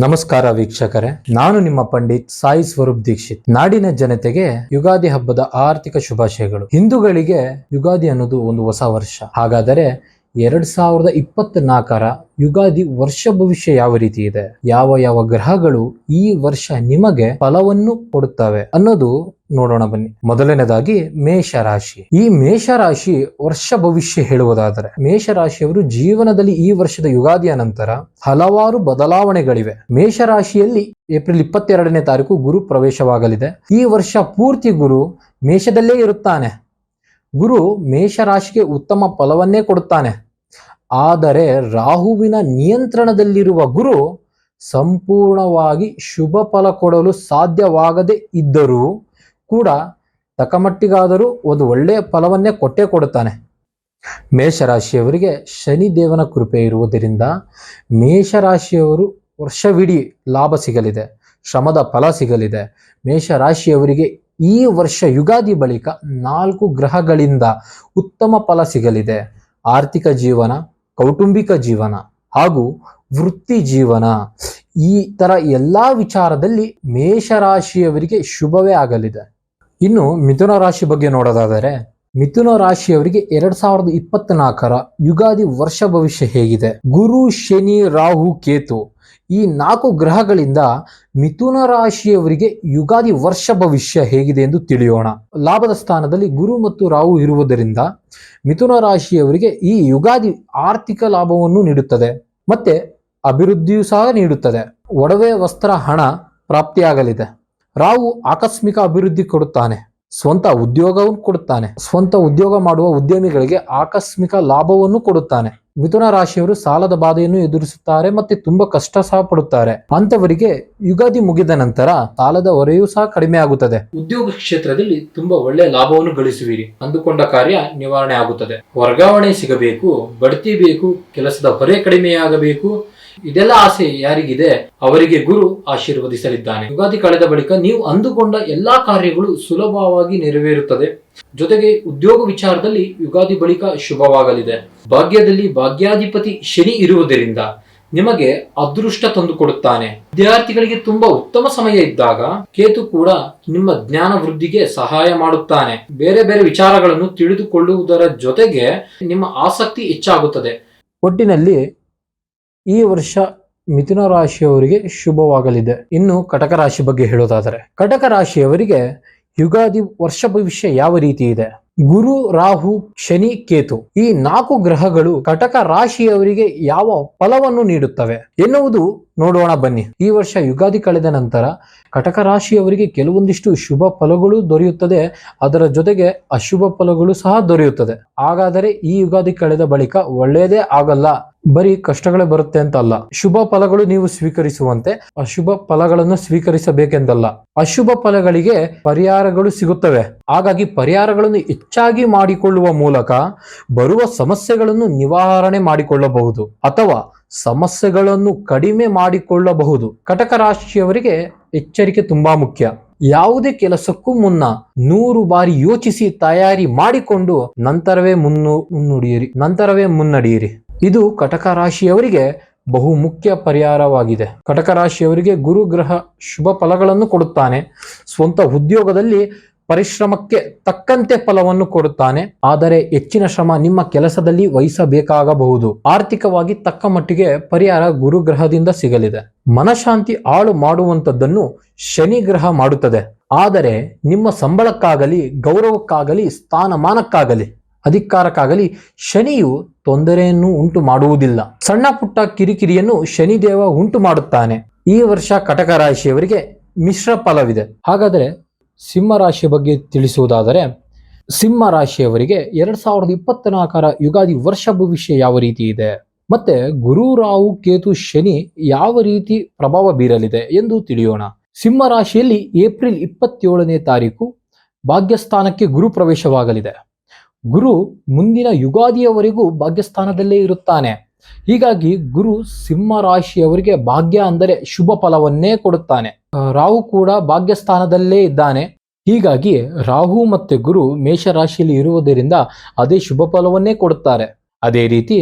ನಮಸ್ಕಾರ ವೀಕ್ಷಕರೇ, ನಾನು ನಿಮ್ಮ ಪಂಡಿತ್ ಸಾಯಿ ಸ್ವರೂಪ್ ದೀಕ್ಷಿತ್. ನಾಡಿನ ಜನತೆಗೆ ಯುಗಾದಿ ಹಬ್ಬದ ಆರ್ಥಿಕ ಶುಭಾಶಯಗಳು. ಹಿಂದೂಗಳಿಗೆ ಯುಗಾದಿ ಅನ್ನೋದು ಒಂದು ಹೊಸ ವರ್ಷ. ಹಾಗಾದರೆ 2024ರ ಯುಗಾದಿ ವರ್ಷ ಭವಿಷ್ಯ ಯಾವ ರೀತಿ ಇದೆ, ಯಾವ ಗ್ರಹಗಳು ಈ ವರ್ಷ ನಿಮಗೆ ಫಲವನ್ನು ಕೊಡುತ್ತವೆ ಅನ್ನೋದು ನೋಡೋಣ ಬನ್ನಿ. ಮೊದಲನೇದಾಗಿ ಮೇಷರಾಶಿ. ಈ ಮೇಷರಾಶಿ ವರ್ಷ ಭವಿಷ್ಯ ಹೇಳುವುದಾದರೆ, ಮೇಷರಾಶಿಯವರು ಜೀವನದಲ್ಲಿ ಈ ವರ್ಷದ ಯುಗಾದಿಯ ನಂತರ ಹಲವಾರು ಬದಲಾವಣೆಗಳಿವೆ. ಮೇಷರಾಶಿಯಲ್ಲಿ ಏಪ್ರಿಲ್ 22ನೇ ತಾರೀಕು ಗುರು ಪ್ರವೇಶವಾಗಲಿದೆ. ಈ ವರ್ಷ ಪೂರ್ತಿ ಗುರು ಮೇಷದಲ್ಲೇ ಇರುತ್ತಾನೆ. ಗುರು ಮೇಷರಾಶಿಗೆ ಉತ್ತಮ ಫಲವನ್ನೇ ಕೊಡುತ್ತಾನೆ. ಆದರೆ ರಾಹುವಿನ ನಿಯಂತ್ರಣದಲ್ಲಿರುವ ಗುರು ಸಂಪೂರ್ಣವಾಗಿ ಶುಭ ಫಲ ಕೊಡಲು ಸಾಧ್ಯವಾಗದೇ ಇದ್ದರೂ ಕೂಡ ತಕ್ಕಮಟ್ಟಿಗಾದರೂ ಒಂದು ಒಳ್ಳೆಯ ಫಲವನ್ನೇ ಕೊಟ್ಟೇ ಕೊಡುತ್ತಾನೆ. ಮೇಷರಾಶಿಯವರಿಗೆ ಶನಿದೇವನ ಕೃಪೆ ಇರುವುದರಿಂದ ಮೇಷರಾಶಿಯವರು ವರ್ಷವಿಡೀ ಲಾಭ ಸಿಗಲಿದೆ, ಶ್ರಮದ ಫಲ ಸಿಗಲಿದೆ. ಮೇಷರಾಶಿಯವರಿಗೆ ಈ ವರ್ಷ ಯುಗಾದಿ ಬಳಿಕ 4 ಗ್ರಹಗಳಿಂದ ಉತ್ತಮ ಫಲ ಸಿಗಲಿದೆ. ಆರ್ಥಿಕ ಜೀವನ, ಕೌಟುಂಬಿಕ ಜೀವನ ಹಾಗೂ ವೃತ್ತಿ ಜೀವನ, ಈ ತರ ಎಲ್ಲಾ ವಿಚಾರದಲ್ಲಿ ಮೇಷರಾಶಿಯವರಿಗೆ ಶುಭವೇ ಆಗಲಿದೆ. ಇನ್ನು ಮಿಥುನ ರಾಶಿ ಬಗ್ಗೆ ನೋಡೋದಾದರೆ, ಮಿಥುನ ರಾಶಿಯವರಿಗೆ 2024ರ ಯುಗಾದಿ ವರ್ಷ ಭವಿಷ್ಯ ಹೇಗಿದೆ? ಗುರು, ಶನಿ, ರಾಹು, ಕೇತು ಈ 4 ಗ್ರಹಗಳಿಂದ ಮಿಥುನ ರಾಶಿಯವರಿಗೆ ಯುಗಾದಿ ವರ್ಷ ಭವಿಷ್ಯ ಹೇಗಿದೆ ಎಂದು ತಿಳಿಯೋಣ. ಲಾಭದ ಸ್ಥಾನದಲ್ಲಿ ಗುರು ಮತ್ತು ರಾಹು ಇರುವುದರಿಂದ ಮಿಥುನ ರಾಶಿಯವರಿಗೆ ಈ ಯುಗಾದಿ ಆರ್ಥಿಕ ಲಾಭವನ್ನು ನೀಡುತ್ತದೆ, ಮತ್ತೆ ಅಭಿವೃದ್ಧಿಯೂ ಸಹ ನೀಡುತ್ತದೆ. ಒಡವೆ, ವಸ್ತ್ರ, ಹಣ ಪ್ರಾಪ್ತಿಯಾಗಲಿದೆ. ರಾಹು ಆಕಸ್ಮಿಕ ಅಭಿವೃದ್ಧಿ ಕೊಡುತ್ತಾನೆ, ಸ್ವಂತ ಉದ್ಯೋಗವನ್ನು ಕೊಡುತ್ತಾನೆ. ಸ್ವಂತ ಉದ್ಯೋಗ ಮಾಡುವ ಉದ್ಯಮಿಗಳಿಗೆ ಆಕಸ್ಮಿಕ ಲಾಭವನ್ನು ಕೊಡುತ್ತಾನೆ. ಮಿಥುನ ರಾಶಿಯವರು ಸಾಲದ ಬಾಧೆಯನ್ನು ಎದುರಿಸುತ್ತಾರೆ ಮತ್ತೆ ತುಂಬಾ ಕಷ್ಟ ಸಹ ಪಡುತ್ತಾರೆ. ಅಂತವರಿಗೆ ಯುಗಾದಿ ಮುಗಿದ ನಂತರ ಸಾಲದ ಹೊರೆಯೂ ಸಹ ಕಡಿಮೆ ಆಗುತ್ತದೆ. ಉದ್ಯೋಗ ಕ್ಷೇತ್ರದಲ್ಲಿ ತುಂಬಾ ಒಳ್ಳೆಯ ಲಾಭವನ್ನು ಗಳಿಸುವಿರಿ. ಅಂದುಕೊಂಡ ಕಾರ್ಯ ನಿವಾರಣೆ ಆಗುತ್ತದೆ. ವರ್ಗಾವಣೆ ಸಿಗಬೇಕು, ಬಡ್ತಿ ಬೇಕು, ಕೆಲಸದ ಹೊರೆ ಕಡಿಮೆಯಾಗಬೇಕು, ಇದೆಲ್ಲ ಆಸೆ ಯಾರಿಗಿದೆ ಅವರಿಗೆ ಗುರು ಆಶೀರ್ವದಿಸಲಿದ್ದಾನೆ. ಯುಗಾದಿ ಕಳೆದ ಬಳಿಕ ನೀವು ಅಂದುಕೊಂಡ ಎಲ್ಲಾ ಕಾರ್ಯಗಳು ಸುಲಭವಾಗಿ ನೆರವೇರುತ್ತದೆ. ಜೊತೆಗೆ ಉದ್ಯೋಗ ವಿಚಾರದಲ್ಲಿ ಯುಗಾದಿ ಬಳಿಕ ಶುಭವಾಗಲಿದೆ. ಭಾಗ್ಯದಲ್ಲಿ ಭಾಗ್ಯಾಧಿಪತಿ ಶನಿ ಇರುವುದರಿಂದ ನಿಮಗೆ ಅದೃಷ್ಟ ತಂದುಕೊಡುತ್ತಾನೆ. ವಿದ್ಯಾರ್ಥಿಗಳಿಗೆ ತುಂಬಾ ಉತ್ತಮ ಸಮಯ ಇದ್ದಾಗ ಕೇತು ಕೂಡ ನಿಮ್ಮ ಜ್ಞಾನ ವೃದ್ಧಿಗೆ ಸಹಾಯ ಮಾಡುತ್ತಾನೆ. ಬೇರೆ ಬೇರೆ ವಿಚಾರಗಳನ್ನು ತಿಳಿದುಕೊಳ್ಳುವುದರ ಜೊತೆಗೆ ನಿಮ್ಮ ಆಸಕ್ತಿ ಹೆಚ್ಚಾಗುತ್ತದೆ. ಒಟ್ಟಿನಲ್ಲಿ ಈ ವರ್ಷ ಮಿಥುನ ರಾಶಿಯವರಿಗೆ ಶುಭವಾಗಲಿದೆ. ಇನ್ನು ಕಟಕ ರಾಶಿ ಬಗ್ಗೆ ಹೇಳೋದಾದರೆ, ಕಟಕ ರಾಶಿಯವರಿಗೆ ಯುಗಾದಿ ವರ್ಷ ಭವಿಷ್ಯ ಯಾವ ರೀತಿ ಇದೆ? ಗುರು, ರಾಹು, ಶನಿ, ಕೇತು ಈ 4 ಗ್ರಹಗಳು ಕಟಕ ರಾಶಿಯವರಿಗೆ ಯಾವ ಫಲವನ್ನು ನೀಡುತ್ತವೆ ಎನ್ನುವುದು ನೋಡೋಣ ಬನ್ನಿ. ಈ ವರ್ಷ ಯುಗಾದಿ ಕಳೆದ ನಂತರ ಕಟಕ ರಾಶಿಯವರಿಗೆ ಕೆಲವೊಂದಿಷ್ಟು ಶುಭ ಫಲಗಳು ದೊರೆಯುತ್ತದೆ, ಅದರ ಜೊತೆಗೆ ಅಶುಭ ಫಲಗಳು ಸಹ ದೊರೆಯುತ್ತದೆ. ಹಾಗಾದರೆ ಈ ಯುಗಾದಿ ಕಳೆದ ಬಳಿಕ ಒಳ್ಳೆಯದೇ ಆಗಲ್ಲ, ಬರೀ ಕಷ್ಟಗಳೇ ಬರುತ್ತೆ ಅಂತ ಅಲ್ಲ. ಶುಭ ಫಲಗಳು ನೀವು ಸ್ವೀಕರಿಸುವಂತೆ ಅಶುಭ ಫಲಗಳನ್ನು ಸ್ವೀಕರಿಸಬೇಕೆಂದಲ್ಲ. ಅಶುಭ ಫಲಗಳಿಗೆ ಪರಿಹಾರಗಳು ಸಿಗುತ್ತವೆ. ಹಾಗಾಗಿ ಪರಿಹಾರಗಳನ್ನು ಹೆಚ್ಚಾಗಿ ಮಾಡಿಕೊಳ್ಳುವ ಮೂಲಕ ಬರುವ ಸಮಸ್ಯೆಗಳನ್ನು ನಿವಾರಣೆ ಮಾಡಿಕೊಳ್ಳಬಹುದು ಅಥವಾ ಸಮಸ್ಯೆಗಳನ್ನು ಕಡಿಮೆ ಮಾಡಿಕೊಳ್ಳಬಹುದು. ಕಟಕ ರಾಶಿಯವರಿಗೆ ಎಚ್ಚರಿಕೆ ತುಂಬಾ ಮುಖ್ಯ. ಯಾವುದೇ ಕೆಲಸಕ್ಕೂ ಮುನ್ನ 100 ಬಾರಿ ಯೋಚಿಸಿ ತಯಾರಿ ಮಾಡಿಕೊಂಡು ನಂತರವೇ ಮುನ್ನಡೆಯಿರಿ. ಇದು ಕಟಕ ರಾಶಿಯವರಿಗೆ ಬಹು ಮುಖ್ಯ ಪರಿಹಾರವಾಗಿದೆ. ಕಟಕ ರಾಶಿಯವರಿಗೆ ಗುರು ಗ್ರಹ ಶುಭ ಫಲಗಳನ್ನು ಕೊಡುತ್ತಾನೆ. ಸ್ವಂತ ಉದ್ಯೋಗದಲ್ಲಿ ಪರಿಶ್ರಮಕ್ಕೆ ತಕ್ಕಂತೆ ಫಲವನ್ನು ಕೊಡುತ್ತಾನೆ. ಆದರೆ ಹೆಚ್ಚಿನ ಶ್ರಮ ನಿಮ್ಮ ಕೆಲಸದಲ್ಲಿ ವಹಿಸಬೇಕಾಗಬಹುದು. ಆರ್ಥಿಕವಾಗಿ ತಕ್ಕ ಮಟ್ಟಿಗೆ ಪರಿಹಾರ ಗುರುಗ್ರಹದಿಂದ ಸಿಗಲಿದೆ. ಮನಶಾಂತಿ ಹಾಳು ಮಾಡುವಂತದ್ದನ್ನು ಶನಿ ಗ್ರಹ ಮಾಡುತ್ತದೆ. ಆದರೆ ನಿಮ್ಮ ಸಂಬಳಕ್ಕಾಗಲಿ, ಗೌರವಕ್ಕಾಗಲಿ, ಸ್ಥಾನಮಾನಕ್ಕಾಗಲಿ, ಅಧಿಕಾರಕ್ಕಾಗಲಿ ಶನಿಯು ತೊಂದರೆಯನ್ನು ಉಂಟು ಮಾಡುವುದಿಲ್ಲ. ಸಣ್ಣ ಪುಟ್ಟ ಕಿರಿಕಿರಿಯನ್ನು ಶನಿದೇವ ಉಂಟು ಮಾಡುತ್ತಾನೆ. ಈ ವರ್ಷ ಕಟಕ ರಾಶಿಯವರಿಗೆ ಮಿಶ್ರ ಫಲವಿದೆ. ಹಾಗಾದರೆ ಸಿಂಹ ರಾಶಿಯ ಬಗ್ಗೆ ತಿಳಿಸುವುದಾದರೆ, ಸಿಂಹ ರಾಶಿಯವರಿಗೆ 2024ರ ಯುಗಾದಿ ವರ್ಷ ಭವಿಷ್ಯ ಯಾವ ರೀತಿ ಇದೆ, ಮತ್ತೆ ಗುರು, ರಾಹು, ಕೇತು, ಶನಿ ಯಾವ ರೀತಿ ಪ್ರಭಾವ ಬೀರಲಿದೆ ಎಂದು ತಿಳಿಯೋಣ. ಸಿಂಹ ರಾಶಿಯಲ್ಲಿ ಏಪ್ರಿಲ್ 27ನೇ ತಾರೀಕು ಭಾಗ್ಯಸ್ಥಾನಕ್ಕೆ ಗುರು ಪ್ರವೇಶವಾಗಲಿದೆ. ಗುರು ಮುಂದಿನ ಯುಗಾದಿಯವರೆಗೂ ಭಾಗ್ಯಸ್ಥಾನದಲ್ಲೇ ಇರುತ್ತಾನೆ. ಹೀಗಾಗಿ ಗುರು ಸಿಂಹ ರಾಶಿಯವರಿಗೆ ಭಾಗ್ಯ ಅಂದರೆ ಶುಭ ಫಲವನ್ನೇ ಕೊಡುತ್ತಾನೆ. ರಾಹು ಕೂಡ ಭಾಗ್ಯಸ್ಥಾನದಲ್ಲೇ ಇದ್ದಾನೆ. ಹೀಗಾಗಿ ರಾಹು ಮತ್ತೆ ಗುರು ಮೇಷರಾಶಿಯಲ್ಲಿ ಇರುವುದರಿಂದ ಅದೇ ಶುಭ ಫಲವನ್ನೇ ಕೊಡುತ್ತಾರೆ. ಅದೇ ರೀತಿ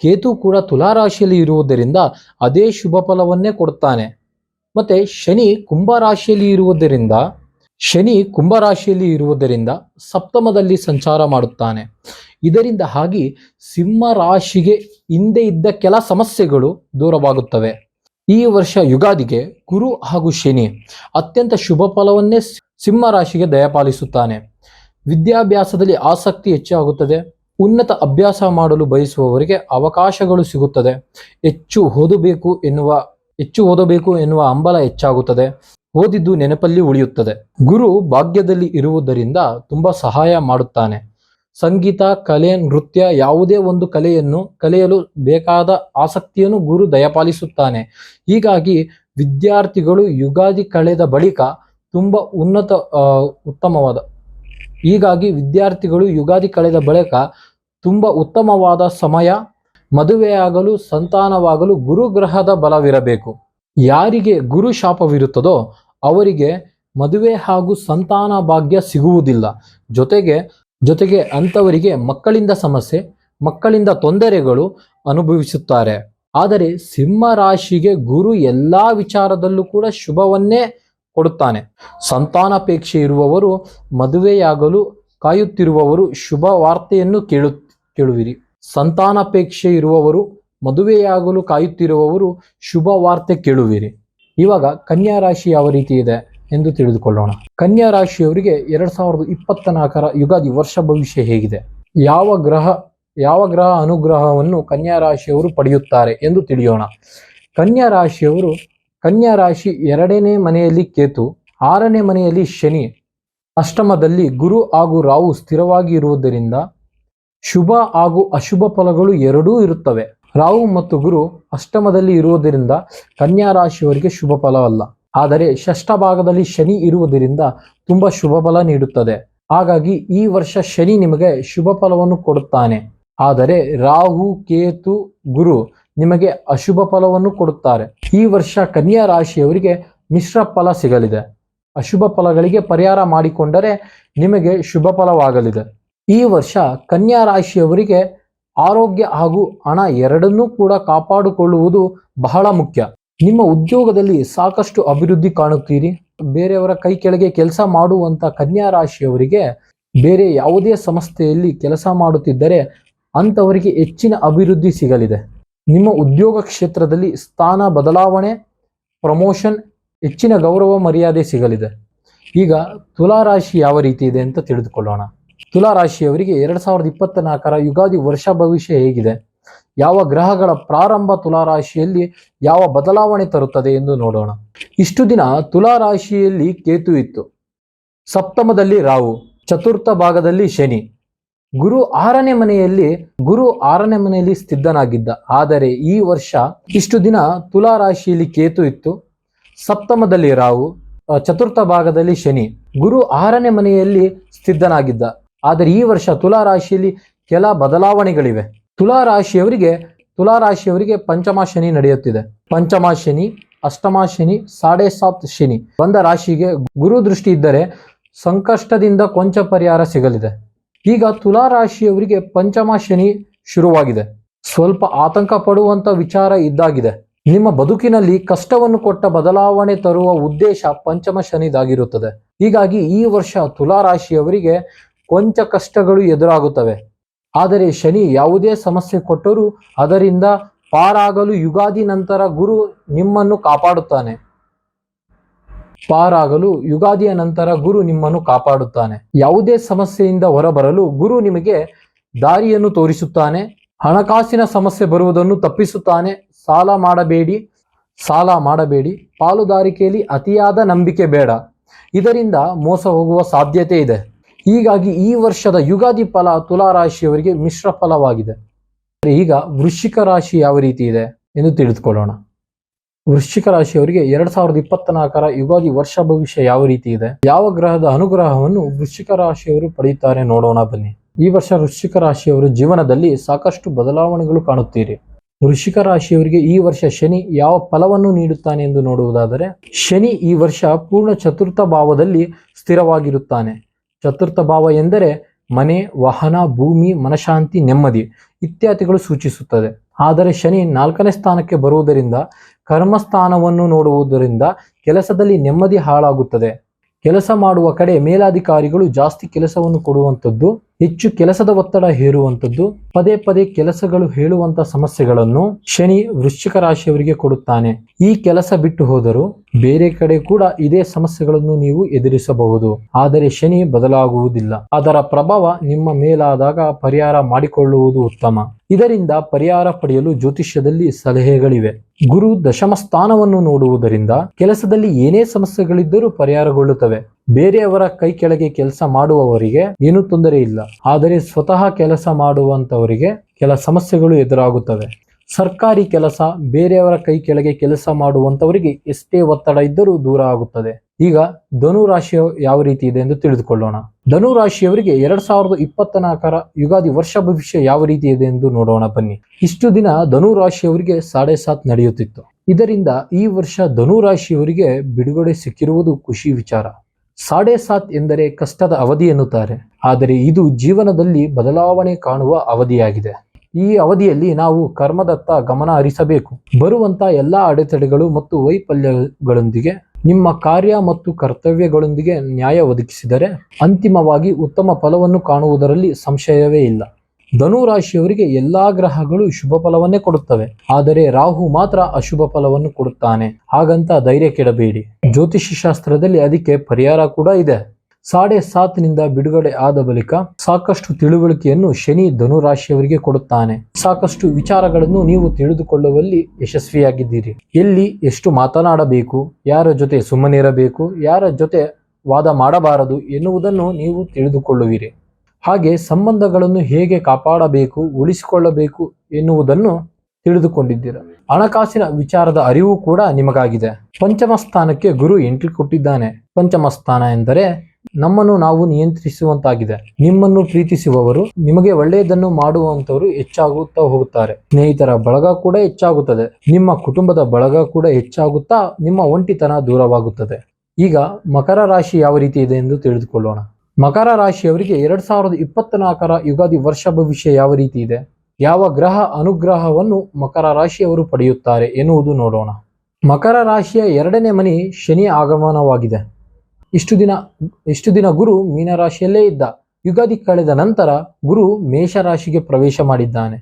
ಕೇತು ಕೂಡ ತುಲಾ ರಾಶಿಯಲ್ಲಿ ಇರುವುದರಿಂದ ಅದೇ ಶುಭ ಫಲವನ್ನೇ ಕೊಡುತ್ತಾನೆ. ಮತ್ತೆ ಶನಿ ಕುಂಭರಾಶಿಯಲ್ಲಿ ಇರುವುದರಿಂದ ಸಪ್ತಮದಲ್ಲಿ ಸಂಚಾರ ಮಾಡುತ್ತಾನೆ. ಇದರಿಂದಾಗಿ ಸಿಂಹ ರಾಶಿಗೆ ಹಿಂದೆ ಇದ್ದ ಕೆಲ ಸಮಸ್ಯೆಗಳು ದೂರವಾಗುತ್ತವೆ. ಈ ವರ್ಷ ಯುಗಾದಿಗೆ ಗುರು ಹಾಗೂ ಶನಿ ಅತ್ಯಂತ ಶುಭ ಫಲವನ್ನೇ ಸಿಂಹ ರಾಶಿಗೆ ದಯಪಾಲಿಸುತ್ತಾನೆ. ವಿದ್ಯಾಭ್ಯಾಸದಲ್ಲಿ ಆಸಕ್ತಿ ಹೆಚ್ಚಾಗುತ್ತದೆ. ಉನ್ನತ ಅಭ್ಯಾಸ ಮಾಡಲು ಬಯಸುವವರಿಗೆ ಅವಕಾಶಗಳು ಸಿಗುತ್ತದೆ. ಹೆಚ್ಚು ಓದಬೇಕು ಎನ್ನುವ ಹಂಬಲ ಹೆಚ್ಚಾಗುತ್ತದೆ. ಓದಿದ್ದು ನೆನಪಲ್ಲಿ ಉಳಿಯುತ್ತದೆ. ಗುರು ಭಾಗ್ಯದಲ್ಲಿ ಇರುವುದರಿಂದ ತುಂಬಾ ಸಹಾಯ ಮಾಡುತ್ತಾನೆ. ಸಂಗೀತ, ಕಲೆ, ನೃತ್ಯ ಯಾವುದೇ ಒಂದು ಕಲೆಯನ್ನು ಕಲಿಯಲು ಬೇಕಾದ ಆಸಕ್ತಿಯನ್ನು ಗುರು ದಯಪಾಲಿಸುತ್ತಾನೆ. ಹೀಗಾಗಿ ವಿದ್ಯಾರ್ಥಿಗಳು ಯುಗಾದಿ ಕಳೆದ ಬಳಿಕ ತುಂಬಾ ಉತ್ತಮವಾದ ಸಮಯ. ಮದುವೆಯಾಗಲು, ಸಂತಾನವಾಗಲು ಗುರುಗ್ರಹದ ಬಲವಿರಬೇಕು. ಯಾರಿಗೆ ಗುರು ಶಾಪವಿರುತ್ತದೋ ಅವರಿಗೆ ಮದುವೆ ಹಾಗೂ ಸಂತಾನ ಭಾಗ್ಯ ಸಿಗುವುದಿಲ್ಲ. ಜೊತೆಗೆ ಅಂಥವರಿಗೆ ಮಕ್ಕಳಿಂದ ತೊಂದರೆಗಳು ಅನುಭವಿಸುತ್ತಾರೆ. ಆದರೆ ಸಿಂಹ ರಾಶಿಗೆ ಗುರು ಎಲ್ಲಾ ವಿಚಾರದಲ್ಲೂ ಕೂಡ ಶುಭವನ್ನೇ ಕೊಡುತ್ತಾನೆ. ಸಂತಾನಾಪೇಕ್ಷೆ ಇರುವವರು, ಮದುವೆಯಾಗಲು ಕಾಯುತ್ತಿರುವವರು ಶುಭ ವಾರ್ತೆಯನ್ನು ಕೇಳುವಿರಿ. ಶುಭ ವಾರ್ತೆ ಕೇಳುವಿರಿ. ಇವಾಗ ಕನ್ಯಾ ರಾಶಿ ಯಾವ ರೀತಿ ಇದೆ ಎಂದು ತಿಳಿದುಕೊಳ್ಳೋಣ. ಕನ್ಯಾ ರಾಶಿಯವರಿಗೆ 2024ರ ಯುಗಾದಿ ವರ್ಷ ಭವಿಷ್ಯ ಹೇಗಿದೆ, ಯಾವ ಗ್ರಹ ಅನುಗ್ರಹವನ್ನು ಕನ್ಯಾ ರಾಶಿಯವರು ಪಡೆಯುತ್ತಾರೆ ಎಂದು ತಿಳಿಯೋಣ. ಕನ್ಯಾ ರಾಶಿ 2ನೇ ಮನೆಯಲ್ಲಿ ಕೇತು, 6ನೇ ಮನೆಯಲ್ಲಿ ಶನಿ, ಅಷ್ಟಮದಲ್ಲಿ ಗುರು ಹಾಗೂ ರಾಹು ಸ್ಥಿರವಾಗಿ ಇರುವುದರಿಂದ ಶುಭ ಹಾಗೂ ಅಶುಭ ಫಲಗಳು ಎರಡೂ ಇರುತ್ತವೆ. ರಾಹು ಮತ್ತು ಗುರು ಅಷ್ಟಮದಲ್ಲಿ ಇರುವುದರಿಂದ ಕನ್ಯಾ ರಾಶಿಯವರಿಗೆ ಶುಭ ಫಲವಲ್ಲ. ಆದರೆ ಷಷ್ಠ ಭಾಗದಲ್ಲಿ ಶನಿ ಇರುವುದರಿಂದ ತುಂಬಾ ಶುಭ ಫಲ ನೀಡುತ್ತದೆ. ಹಾಗಾಗಿ ಈ ವರ್ಷ ಶನಿ ನಿಮಗೆ ಶುಭ ಫಲವನ್ನು ಕೊಡುತ್ತಾನೆ. ಆದರೆ ರಾಹು, ಕೇತು, ಗುರು ನಿಮಗೆ ಅಶುಭ ಫಲವನ್ನು ಕೊಡುತ್ತಾರೆ. ಈ ವರ್ಷ ಕನ್ಯಾ ರಾಶಿಯವರಿಗೆ ಮಿಶ್ರ ಫಲ ಸಿಗಲಿದೆ. ಅಶುಭ ಫಲಗಳಿಗೆ ಪರಿಹಾರ ಮಾಡಿಕೊಂಡರೆ ನಿಮಗೆ ಶುಭ ಫಲವಾಗಲಿದೆ. ಈ ವರ್ಷ ಕನ್ಯಾ ರಾಶಿಯವರಿಗೆ ಆರೋಗ್ಯ ಹಾಗೂ ಹಣ ಎರಡನ್ನೂ ಕೂಡ ಕಾಪಾಡಿಕೊಳ್ಳುವುದು ಬಹಳ ಮುಖ್ಯ. ನಿಮ್ಮ ಉದ್ಯೋಗದಲ್ಲಿ ಸಾಕಷ್ಟು ಅಭಿವೃದ್ಧಿ ಕಾಣುತ್ತೀರಿ. ಬೇರೆಯವರ ಕೈ ಕೆಳಗೆ ಕೆಲಸ ಮಾಡುವಂತ ಕನ್ಯಾ ರಾಶಿಯವರಿಗೆ ಬೇರೆ ಯಾವುದೇ ಸಂಸ್ಥೆಯಲ್ಲಿ ಕೆಲಸ ಮಾಡುತ್ತಿದ್ದರೆ ಅಂಥವರಿಗೆ ಹೆಚ್ಚಿನ ಅಭಿವೃದ್ಧಿ ಸಿಗಲಿದೆ. ನಿಮ್ಮ ಉದ್ಯೋಗ ಕ್ಷೇತ್ರದಲ್ಲಿ ಸ್ಥಾನ ಬದಲಾವಣೆ, ಪ್ರಮೋಷನ್, ಹೆಚ್ಚಿನ ಗೌರವ ಮರ್ಯಾದೆ ಸಿಗಲಿದೆ. ಈಗ ತುಲಾರಾಶಿ ಯಾವ ರೀತಿ ಇದೆ ಅಂತ ತಿಳಿದುಕೊಳ್ಳೋಣ. ತುಲಾರಾಶಿಯವರಿಗೆ 2024ರ ಯುಗಾದಿ ವರ್ಷ ಭವಿಷ್ಯ ಹೇಗಿದೆ, ಯಾವ ಗ್ರಹಗಳ ಪ್ರಾರಂಭ ತುಲಾರಾಶಿಯಲ್ಲಿ ಯಾವ ಬದಲಾವಣೆ ತರುತ್ತದೆ ಎಂದು ನೋಡೋಣ. ಇಷ್ಟು ದಿನ ತುಲಾರಾಶಿಯಲ್ಲಿ ಕೇತು ಇತ್ತು, ಸಪ್ತಮದಲ್ಲಿ ರಾಹು, ಚತುರ್ಥ ಭಾಗದಲ್ಲಿ ಶನಿ, ಗುರು 6ನೇ ಮನೆಯಲ್ಲಿ ಸ್ಥಿತನಾಗಿದ್ದ. ಆದರೆ ಈ ವರ್ಷ ಇಷ್ಟು ದಿನ ತುಲಾರಾಶಿಯಲ್ಲಿ ಕೇತು ಇತ್ತು, ಸಪ್ತಮದಲ್ಲಿ ರಾಹು, ಚತುರ್ಥ ಭಾಗದಲ್ಲಿ ಶನಿ, ಗುರು 6ನೇ ಮನೆಯಲ್ಲಿ ಸ್ಥಿತನಾಗಿದ್ದ. ಆದರೆ ಈ ವರ್ಷ ತುಲಾರಾಶಿಯಲ್ಲಿ ಕೆಲ ಬದಲಾವಣೆಗಳಿವೆ. ತುಲಾರಾಶಿಯವರಿಗೆ ಪಂಚಮ ಶನಿ ನಡೆಯುತ್ತಿದೆ. ಪಂಚಮ ಶನಿ, ಅಷ್ಟಮ ಶನಿ, 7.5 ಶನಿ ಬಂದ ರಾಶಿಗೆ ಗುರು ದೃಷ್ಟಿ ಇದ್ದರೆ ಸಂಕಷ್ಟದಿಂದ ಕೊಂಚ ಪರಿಹಾರ ಸಿಗಲಿದೆ. ಈಗ ತುಲಾರಾಶಿಯವರಿಗೆ ಪಂಚಮ ಶನಿ ಶುರುವಾಗಿದೆ. ಸ್ವಲ್ಪ ಆತಂಕ ಪಡುವಂತ ವಿಚಾರ ಇದ್ದಾಗಿದೆ. ನಿಮ್ಮ ಬದುಕಿನಲ್ಲಿ ಕಷ್ಟವನ್ನು ಕೊಟ್ಟ ಬದಲಾವಣೆ ತರುವ ಉದ್ದೇಶ ಪಂಚಮ ಶನಿದಾಗಿರುತ್ತದೆ. ಹೀಗಾಗಿ ಈ ವರ್ಷ ತುಲಾರಾಶಿಯವರಿಗೆ ಕೊಂಚ ಕಷ್ಟಗಳು ಎದುರಾಗುತ್ತವೆ. ಆದರೆ ಶನಿ ಯಾವುದೇ ಸಮಸ್ಯೆ ಕೊಟ್ಟರೂ ಅದರಿಂದ ಪಾರಾಗಲು ಯುಗಾದಿ ನಂತರ ಗುರು ನಿಮ್ಮನ್ನು ಕಾಪಾಡುತ್ತಾನೆ. ಯಾವುದೇ ಸಮಸ್ಯೆಯಿಂದ ಹೊರಬರಲು ಗುರು ನಿಮಗೆ ದಾರಿಯನ್ನು ತೋರಿಸುತ್ತಾನೆ. ಹಣಕಾಸಿನ ಸಮಸ್ಯೆ ಬರುವುದನ್ನು ತಪ್ಪಿಸುತ್ತಾನೆ. ಸಾಲ ಮಾಡಬೇಡಿ. ಪಾಲುದಾರಿಕೆಯಲ್ಲಿ ಅತಿಯಾದ ನಂಬಿಕೆ ಬೇಡ, ಇದರಿಂದ ಮೋಸ ಹೋಗುವ ಸಾಧ್ಯತೆ ಇದೆ. ಹೀಗಾಗಿ ಈ ವರ್ಷದ ಯುಗಾದಿ ಫಲ ತುಲಾರಾಶಿಯವರಿಗೆ ಮಿಶ್ರ ಫಲವಾಗಿದೆ. ಈಗ ವೃಶ್ಚಿಕ ರಾಶಿ ಯಾವ ರೀತಿ ಇದೆ ಎಂದು ತಿಳಿದುಕೊಳ್ಳೋಣ. ವೃಶ್ಚಿಕ ರಾಶಿಯವರಿಗೆ 2024ರ ಯುಗಾದಿ ವರ್ಷ ಭವಿಷ್ಯ ಯಾವ ರೀತಿ ಇದೆ, ಯಾವ ಗ್ರಹದ ಅನುಗ್ರಹವನ್ನು ವೃಶ್ಚಿಕ ರಾಶಿಯವರು ಪಡೆಯುತ್ತಾರೆ ನೋಡೋಣ ಬನ್ನಿ. ಈ ವರ್ಷ ವೃಶ್ಚಿಕ ರಾಶಿಯವರು ಜೀವನದಲ್ಲಿ ಸಾಕಷ್ಟು ಬದಲಾವಣೆಗಳು ಕಾಣುತ್ತೀರಿ. ವೃಶ್ಚಿಕ ರಾಶಿಯವರಿಗೆ ಈ ವರ್ಷ ಶನಿ ಯಾವ ಫಲವನ್ನು ನೀಡುತ್ತಾನೆ ಎಂದು ನೋಡುವುದಾದರೆ, ಶನಿ ಈ ವರ್ಷ ಪೂರ್ಣ ಚತುರ್ಥ ಭಾವದಲ್ಲಿ ಸ್ಥಿರವಾಗಿರುತ್ತಾನೆ. ಚತುರ್ಥ ಭಾವ ಎಂದರೆ ಮನೆ, ವಾಹನ, ಭೂಮಿ, ಮನಶಾಂತಿ, ನೆಮ್ಮದಿ ಇತ್ಯಾದಿಗಳು ಸೂಚಿಸುತ್ತದೆ. ಆದರೆ ಶನಿ 4ನೇ ಸ್ಥಾನಕ್ಕೆ ಬರುವುದರಿಂದ ಕರ್ಮಸ್ಥಾನವನ್ನು ನೋಡುವುದರಿಂದ ಕೆಲಸದಲ್ಲಿ ನೆಮ್ಮದಿ ಹಾಳಾಗುತ್ತದೆ. ಕೆಲಸ ಮಾಡುವ ಕಡೆ ಮೇಲಾಧಿಕಾರಿಗಳು ಜಾಸ್ತಿ ಕೆಲಸವನ್ನು ಕೊಡುವಂಥದ್ದು, ಹೆಚ್ಚು ಕೆಲಸದ ಒತ್ತಡ ಹೇರುವಂಥದ್ದು, ಪದೇ ಪದೇ ಕೆಲಸಗಳು ಹೇಳುವಂತ ಸಮಸ್ಯೆಗಳನ್ನು ಶನಿ ವೃಶ್ಚಿಕ ರಾಶಿಯವರಿಗೆ ಕೊಡುತ್ತಾನೆ. ಈ ಕೆಲಸ ಬಿಟ್ಟು ಹೋದರೂ ಬೇರೆ ಕಡೆ ಕೂಡ ಇದೇ ಸಮಸ್ಯೆಗಳನ್ನು ನೀವು ಎದುರಿಸಬಹುದು. ಆದರೆ ಶನಿ ಬದಲಾಗುವುದಿಲ್ಲ. ಅದರ ಪ್ರಭಾವ ನಿಮ್ಮ ಮೇಲಾದಾಗ ಪರಿಹಾರ ಮಾಡಿಕೊಳ್ಳುವುದು ಉತ್ತಮ. ಇದರಿಂದ ಪರಿಹಾರ ಪಡೆಯಲು ಜ್ಯೋತಿಷ್ಯದಲ್ಲಿ ಸಲಹೆಗಳಿವೆ. ಗುರು ದಶಮ ಸ್ಥಾನವನ್ನು ನೋಡುವುದರಿಂದ ಕೆಲಸದಲ್ಲಿ ಏನೇ ಸಮಸ್ಯೆಗಳಿದ್ದರೂ ಪರಿಹಾರಗೊಳ್ಳುತ್ತವೆ. ಬೇರೆಯವರ ಕೈ ಕೆಳಗೆ ಕೆಲಸ ಮಾಡುವವರಿಗೆ ಏನೂ ತೊಂದರೆ ಇಲ್ಲ. ಆದರೆ ಸ್ವತಃ ಕೆಲಸ ಮಾಡುವಂತವರಿಗೆ ಕೆಲ ಸಮಸ್ಯೆಗಳು ಎದುರಾಗುತ್ತವೆ. ಸರ್ಕಾರಿ ಕೆಲಸ, ಬೇರೆಯವರ ಕೈ ಕೆಳಗೆ ಕೆಲಸ ಮಾಡುವಂತವರಿಗೆ ಎಷ್ಟೇ ಒತ್ತಡ ಇದ್ದರೂ ದೂರ ಆಗುತ್ತದೆ. ಈಗ ಧನು ರಾಶಿಯ ಯಾವ ರೀತಿ ಇದೆ ಎಂದು ತಿಳಿದುಕೊಳ್ಳೋಣ. ಧನು ರಾಶಿಯವರಿಗೆ 2024 ಯುಗಾದಿ ವರ್ಷ ಭವಿಷ್ಯ ಯಾವ ರೀತಿ ಇದೆ ಎಂದು ನೋಡೋಣ ಬನ್ನಿ. ಇಷ್ಟು ದಿನ ಧನು ರಾಶಿಯವರಿಗೆ 7.5 ನಡೆಯುತ್ತಿತ್ತು. ಇದರಿಂದ ಈ ವರ್ಷ ಧನು ರಾಶಿಯವರಿಗೆ ಬಿಡುಗಡೆ ಸಿಕ್ಕಿರುವುದು ಖುಷಿ ವಿಚಾರ. 7.5 ಎಂದರೆ ಕಷ್ಟದ ಅವಧಿ ಎನ್ನುತ್ತಾರೆ. ಆದರೆ ಇದು ಜೀವನದಲ್ಲಿ ಬದಲಾವಣೆ ಕಾಣುವ ಅವಧಿಯಾಗಿದೆ. ಈ ಅವಧಿಯಲ್ಲಿ ನಾವು ಕರ್ಮದತ್ತ ಗಮನ ಹರಿಸಬೇಕು. ಬರುವಂತ ಎಲ್ಲಾ ಅಡೆತಡೆಗಳು ಮತ್ತು ವೈಫಲ್ಯಗಳೊಂದಿಗೆ ನಿಮ್ಮ ಕಾರ್ಯ ಮತ್ತು ಕರ್ತವ್ಯಗಳೊಂದಿಗೆ ನ್ಯಾಯ ಒದಗಿಸಿದರೆ ಅಂತಿಮವಾಗಿ ಉತ್ತಮ ಫಲವನ್ನು ಕಾಣುವುದರಲ್ಲಿ ಸಂಶಯವೇ ಇಲ್ಲ. ಧನು ರಾಶಿಯವರಿಗೆ ಎಲ್ಲಾ ಗ್ರಹಗಳು ಶುಭ ಫಲವನ್ನೇ ಕೊಡುತ್ತವೆ. ಆದರೆ ರಾಹು ಮಾತ್ರ ಅಶುಭ ಫಲವನ್ನು ಕೊಡುತ್ತಾನೆ. ಹಾಗಂತ ಧೈರ್ಯ ಕೆಡಬೇಡಿ. ಜ್ಯೋತಿಷ್ಯ ಶಾಸ್ತ್ರದಲ್ಲಿ ಅದಕ್ಕೆ ಪರಿಹಾರ ಕೂಡ ಇದೆ. 7.5 ಬಿಡುಗಡೆ ಆದ ಬಳಿಕ ಸಾಕಷ್ಟು ತಿಳುವಳಿಕೆಯನ್ನು ಶನಿ ಧನು ರಾಶಿಯವರಿಗೆ ಕೊಡುತ್ತಾನೆ. ಸಾಕಷ್ಟು ವಿಚಾರಗಳನ್ನು ನೀವು ತಿಳಿದುಕೊಳ್ಳುವಲ್ಲಿ ಯಶಸ್ವಿಯಾಗಿದ್ದೀರಿ. ಎಲ್ಲಿ ಎಷ್ಟು ಮಾತನಾಡಬೇಕು, ಯಾರ ಜೊತೆ ಸುಮ್ಮನಿರಬೇಕು, ಯಾರ ಜೊತೆ ವಾದ ಮಾಡಬಾರದು ಎನ್ನುವುದನ್ನು ನೀವು ತಿಳಿದುಕೊಳ್ಳುವಿರಿ. ಹಾಗೆ ಸಂಬಂಧಗಳನ್ನು ಹೇಗೆ ಕಾಪಾಡಬೇಕು, ಉಳಿಸಿಕೊಳ್ಳಬೇಕು ಎನ್ನುವುದನ್ನು ತಿಳಿದುಕೊಂಡಿದ್ದೀರ. ಹಣಕಾಸಿನ ವಿಚಾರದ ಅರಿವು ಕೂಡ ನಿಮಗಾಗಿದೆ. ಪಂಚಮ ಸ್ಥಾನಕ್ಕೆ ಗುರು ಎಂಟ್ರಿ ಕೊಟ್ಟಿದ್ದಾನೆ. ಪಂಚಮ ಸ್ಥಾನ ಎಂದರೆ ನಮ್ಮನ್ನು ನಾವು ನಿಯಂತ್ರಿಸುವಂತಾಗಿದೆ. ನಿಮ್ಮನ್ನು ಪ್ರೀತಿಸುವವರು, ನಿಮಗೆ ಒಳ್ಳೆಯದನ್ನು ಮಾಡುವಂತವರು ಹೆಚ್ಚಾಗುತ್ತಾ ಹೋಗುತ್ತಾರೆ. ಸ್ನೇಹಿತರ ಬಳಗ ಕೂಡ ಹೆಚ್ಚಾಗುತ್ತದೆ. ನಿಮ್ಮ ಕುಟುಂಬದ ಬಳಗ ಕೂಡ ಹೆಚ್ಚಾಗುತ್ತಾ ನಿಮ್ಮ ಒಂಟಿತನ ದೂರವಾಗುತ್ತದೆ. ಈಗ ಮಕರ ರಾಶಿ ಯಾವ ರೀತಿ ಇದೆ ಎಂದು ತಿಳಿದುಕೊಳ್ಳೋಣ. ಮಕರ ರಾಶಿಯವರಿಗೆ 2024 ಯುಗಾದಿ ವರ್ಷ ಭವಿಷ್ಯ ಯಾವ ರೀತಿ ಇದೆ, ಯಾವ ಗ್ರಹ ಅನುಗ್ರಹವನ್ನು ಮಕರ ರಾಶಿಯವರು ಪಡೆಯುತ್ತಾರೆ ಎನ್ನುವುದು ನೋಡೋಣ. ಮಕರ ರಾಶಿಯ 2ನೇ ಮನೆ ಶನಿ ಆಗಮನವಾಗಿದೆ. ಇಷ್ಟು ದಿನ ಗುರು ಮೀನರಾಶಿಯಲ್ಲೇ ಇದ್ದ. ಯುಗಾದಿ ಕಳೆದ ನಂತರ ಗುರು ಮೇಷರಾಶಿಗೆ ಪ್ರವೇಶ ಮಾಡಿದ್ದಾನೆ.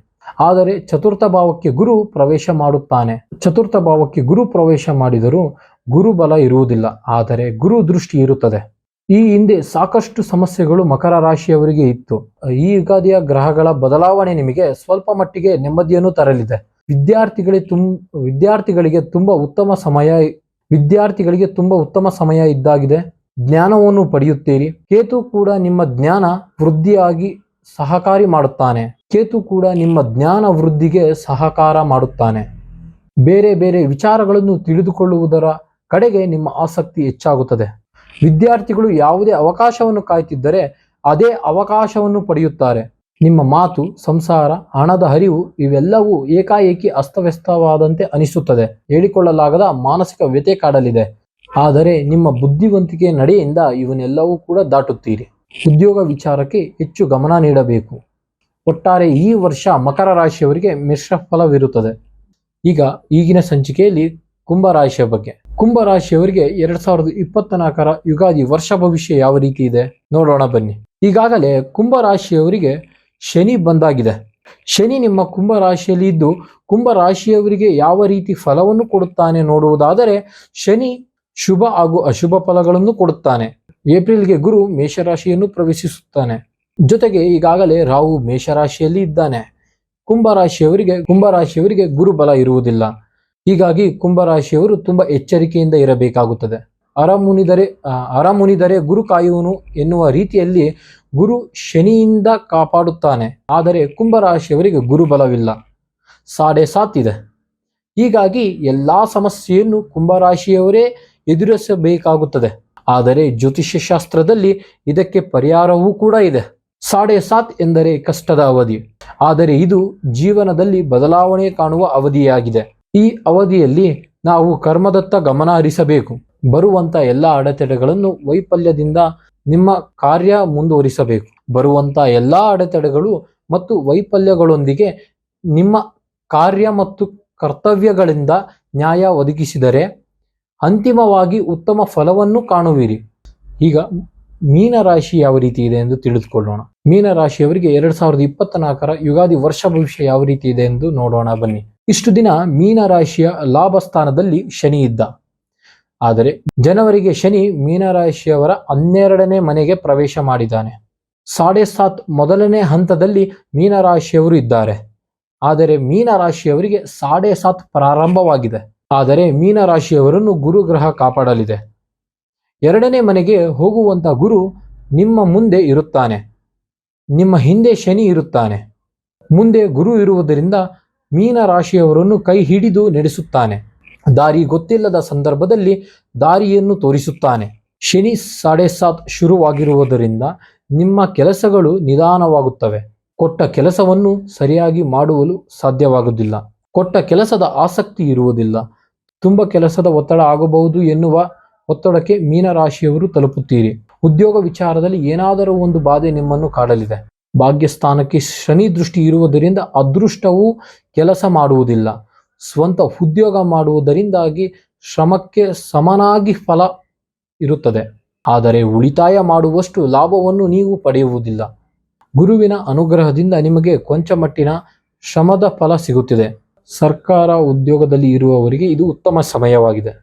ಆದರೆ ಚತುರ್ಥ ಭಾವಕ್ಕೆ ಗುರು ಪ್ರವೇಶ ಮಾಡುತ್ತಾನೆ. ಚತುರ್ಥ ಭಾವಕ್ಕೆ ಗುರು ಪ್ರವೇಶ ಮಾಡಿದರೂ ಗುರುಬಲ ಇರುವುದಿಲ್ಲ, ಆದರೆ ಗುರು ದೃಷ್ಟಿ ಇರುತ್ತದೆ. ಈ ಹಿಂದೆ ಸಾಕಷ್ಟು ಸಮಸ್ಯೆಗಳು ಮಕರ ರಾಶಿಯವರಿಗೆ ಇತ್ತು. ಈ ಯುಗಾದಿಯ ಗ್ರಹಗಳ ಬದಲಾವಣೆ ನಿಮಗೆ ಸ್ವಲ್ಪ ಮಟ್ಟಿಗೆ ನೆಮ್ಮದಿಯನ್ನು ತರಲಿದೆ. ವಿದ್ಯಾರ್ಥಿಗಳಿಗೆ ತುಂಬಾ ಉತ್ತಮ ಸಮಯ ಇದ್ದಾಗಿದೆ. ಜ್ಞಾನವನ್ನು ಪಡೆಯುತ್ತೀರಿ. ಕೇತು ಕೂಡ ನಿಮ್ಮ ಜ್ಞಾನ ವೃದ್ಧಿಯಾಗಿ ಸಹಕಾರಿ ಮಾಡುತ್ತಾನೆ. ಕೇತು ಕೂಡ ನಿಮ್ಮ ಜ್ಞಾನ ವೃದ್ಧಿಗೆ ಸಹಕಾರ ಮಾಡುತ್ತಾನೆ. ಬೇರೆ ಬೇರೆ ವಿಚಾರಗಳನ್ನು ತಿಳಿದುಕೊಳ್ಳುವುದರ ಕಡೆಗೆ ನಿಮ್ಮ ಆಸಕ್ತಿ ಹೆಚ್ಚಾಗುತ್ತದೆ. ವಿದ್ಯಾರ್ಥಿಗಳು ಯಾವುದೇ ಅವಕಾಶವನ್ನು ಕಾಯ್ತಿದ್ದರೆ ಅದೇ ಅವಕಾಶವನ್ನು ಪಡೆಯುತ್ತಾರೆ. ನಿಮ್ಮ ಮಾತು, ಸಂಸಾರ, ಹಣದ ಹರಿವು ಇವೆಲ್ಲವೂ ಏಕಾಏಕಿ ಅಸ್ತವ್ಯಸ್ತವಾದಂತೆ ಅನಿಸುತ್ತದೆ. ಹೇಳಿಕೊಳ್ಳಲಾಗದ ಮಾನಸಿಕ ವ್ಯಥೆ ಕಾಡಲಿದೆ. ಆದರೆ ನಿಮ್ಮ ಬುದ್ಧಿವಂತಿಕೆ ನಡೆಯಿಂದ ಇವನ್ನೆಲ್ಲವೂ ಕೂಡ ದಾಟುತ್ತೀರಿ. ಉದ್ಯೋಗ ವಿಚಾರಕ್ಕೆ ಹೆಚ್ಚು ಗಮನ ನೀಡಬೇಕು. ಒಟ್ಟಾರೆ ಈ ವರ್ಷ ಮಕರ ರಾಶಿಯವರಿಗೆ ಮಿಶ್ರ ಫಲವಿರುತ್ತದೆ. ಈಗಿನ ಸಂಚಿಕೆಯಲ್ಲಿ ಕುಂಭರಾಶಿಯ ಬಗ್ಗೆ. ಕುಂಭರಾಶಿಯವರಿಗೆ 2024 ಯುಗಾದಿ ವರ್ಷ ಭವಿಷ್ಯ ಯಾವ ರೀತಿ ಇದೆ ನೋಡೋಣ ಬನ್ನಿ. ಈಗಾಗಲೇ ಕುಂಭರಾಶಿಯವರಿಗೆ ಶನಿ ಬಂದಾಗಿದೆ. ಶನಿ ನಿಮ್ಮ ಕುಂಭರಾಶಿಯಲ್ಲಿ ಇದ್ದು ಕುಂಭರಾಶಿಯವರಿಗೆ ಯಾವ ರೀತಿ ಫಲವನ್ನು ಕೊಡುತ್ತಾನೆ ನೋಡುವುದಾದರೆ, ಶನಿ ಶುಭ ಹಾಗೂ ಅಶುಭ ಫಲಗಳನ್ನು ಕೊಡುತ್ತಾನೆ. ಏಪ್ರಿಲ್ಗೆ ಗುರು ಮೇಷರಾಶಿಯನ್ನು ಪ್ರವೇಶಿಸುತ್ತಾನೆ. ಜೊತೆಗೆ ಈಗಾಗಲೇ ರಾಹು ಮೇಷರಾಶಿಯಲ್ಲಿ ಇದ್ದಾನೆ. ಕುಂಭರಾಶಿಯವರಿಗೆ ಗುರು ಬಲ ಇರುವುದಿಲ್ಲ. ಹೀಗಾಗಿ ಕುಂಭರಾಶಿಯವರು ತುಂಬಾ ಎಚ್ಚರಿಕೆಯಿಂದ ಇರಬೇಕಾಗುತ್ತದೆ. ಅರಮುನಿದರೆ ಗುರು ಕಾಯುವನು ಎನ್ನುವ ರೀತಿಯಲ್ಲಿ ಗುರು ಶನಿಯಿಂದ ಕಾಪಾಡುತ್ತಾನೆ. ಆದರೆ ಕುಂಭರಾಶಿಯವರಿಗೆ ಗುರು ಬಲವಿಲ್ಲ, 7.5 ಇದೆ. ಹೀಗಾಗಿ ಎಲ್ಲಾ ಸಮಸ್ಯೆಯನ್ನು ಕುಂಭರಾಶಿಯವರೇ ಎದುರಿಸಬೇಕಾಗುತ್ತದೆ. ಆದರೆ ಜ್ಯೋತಿಷ್ಯ ಶಾಸ್ತ್ರದಲ್ಲಿ ಇದಕ್ಕೆ ಪರಿಹಾರವೂ ಕೂಡ ಇದೆ. 7.5 ಎಂದರೆ ಕಷ್ಟದ ಅವಧಿ, ಆದರೆ ಇದು ಜೀವನದಲ್ಲಿ ಬದಲಾವಣೆ ಕಾಣುವ ಅವಧಿಯಾಗಿದೆ. ಈ ಅವಧಿಯಲ್ಲಿ ನಾವು ಕರ್ಮದತ್ತ ಗಮನ ಹರಿಸಬೇಕು. ಬರುವಂತ ಎಲ್ಲ ಅಡೆತಡೆಗಳನ್ನು ವೈಫಲ್ಯದಿಂದ ನಿಮ್ಮ ಕಾರ್ಯ ಮುಂದುವರಿಸಬೇಕು. ಬರುವಂತ ಎಲ್ಲಾ ಅಡೆತಡೆಗಳು ಮತ್ತು ವೈಫಲ್ಯಗಳೊಂದಿಗೆ ನಿಮ್ಮ ಕಾರ್ಯ ಮತ್ತು ಕರ್ತವ್ಯಗಳಿಂದ ನ್ಯಾಯ ಒದಗಿಸಿದರೆ ಅಂತಿಮವಾಗಿ ಉತ್ತಮ ಫಲವನ್ನು ಕಾಣುವಿರಿ. ಈಗ ಮೀನರಾಶಿ ಯಾವ ರೀತಿ ಇದೆ ಎಂದು ತಿಳಿದುಕೊಳ್ಳೋಣ. ಮೀನರಾಶಿಯವರಿಗೆ 2024 ಯುಗಾದಿ ವರ್ಷ ಭವಿಷ್ಯ ಯಾವ ರೀತಿ ಇದೆ ಎಂದು ನೋಡೋಣ ಬನ್ನಿ. ಇಷ್ಟು ದಿನ ಮೀನರಾಶಿಯ ಲಾಭ ಸ್ಥಾನದಲ್ಲಿ ಶನಿ ಇದ್ದ. ಆದರೆ ಜನವರಿಗೆ ಶನಿ ಮೀನರಾಶಿಯವರ 12ನೇ ಮನೆಗೆ ಪ್ರವೇಶ ಮಾಡಿದ್ದಾನೆ. 7.5 ಮೊದಲನೇ ಹಂತದಲ್ಲಿ ಮೀನರಾಶಿಯವರು ಇದ್ದಾರೆ. ಆದರೆ ಮೀನರಾಶಿಯವರಿಗೆ 7.5 ಪ್ರಾರಂಭವಾಗಿದೆ. ಆದರೆ ಮೀನರಾಶಿಯವರನ್ನು ಗುರುಗ್ರಹ ಕಾಪಾಡಲಿದೆ. 2ನೇ ಮನೆಗೆ ಹೋಗುವಂತ ಗುರು ನಿಮ್ಮ ಮುಂದೆ ಇರುತ್ತಾನೆ, ನಿಮ್ಮ ಹಿಂದೆ ಶನಿ ಇರುತ್ತಾನೆ. ಮುಂದೆ ಗುರು ಇರುವುದರಿಂದ ಮೀನರಾಶಿಯವರನ್ನು ಕೈ ಹಿಡಿದು ನಡೆಸುತ್ತಾನೆ. ದಾರಿ ಗೊತ್ತಿಲ್ಲದ ಸಂದರ್ಭದಲ್ಲಿ ದಾರಿಯನ್ನು ತೋರಿಸುತ್ತಾನೆ. ಶನಿ 7.5 ಶುರುವಾಗಿರುವುದರಿಂದ ನಿಮ್ಮ ಕೆಲಸಗಳು ನಿಧಾನವಾಗುತ್ತವೆ. ಕೊಟ್ಟ ಕೆಲಸವನ್ನು ಸರಿಯಾಗಿ ಮಾಡುವಲು ಸಾಧ್ಯವಾಗುವುದಿಲ್ಲ. ಕೊಟ್ಟ ಕೆಲಸದ ಆಸಕ್ತಿ ಇರುವುದಿಲ್ಲ. ತುಂಬ ಕೆಲಸದ ಒತ್ತಡ ಆಗಬಹುದು ಎನ್ನುವ ಒತ್ತಡಕ್ಕೆ ಮೀನರಾಶಿಯವರು ತಲುಪುತ್ತೀರಿ. ಉದ್ಯೋಗ ವಿಚಾರದಲ್ಲಿ ಏನಾದರೂ ಒಂದು ಬಾಧೆ ನಿಮ್ಮನ್ನು ಕಾಡಲಿದೆ. ಭಾಗ್ಯಸ್ಥಾನಕ್ಕೆ ಶನಿ ದೃಷ್ಟಿ ಇರುವುದರಿಂದ ಅದೃಷ್ಟವು ಕೆಲಸ ಮಾಡುವುದಿಲ್ಲ. ಸ್ವಂತ ಉದ್ಯೋಗ ಮಾಡುವುದರಿಂದಾಗಿ ಶ್ರಮಕ್ಕೆ ಸಮನಾಗಿ ಫಲ ಇರುತ್ತದೆ. ಆದರೆ ಉಳಿತಾಯ ಮಾಡುವಷ್ಟು ಲಾಭವನ್ನು ನೀವು ಪಡೆಯುವುದಿಲ್ಲ. ಗುರುವಿನ ಅನುಗ್ರಹದಿಂದ ನಿಮಗೆ ಕೊಂಚ ಮಟ್ಟಿನ ಶ್ರಮದ ಫಲ ಸಿಗುತ್ತಿದೆ. ಸರ್ಕಾರ ಉದ್ಯೋಗದಲ್ಲಿ ಇರುವವರಿಗೆ ಇದು ಉತ್ತಮ ಸಮಯವಾಗಿದೆ.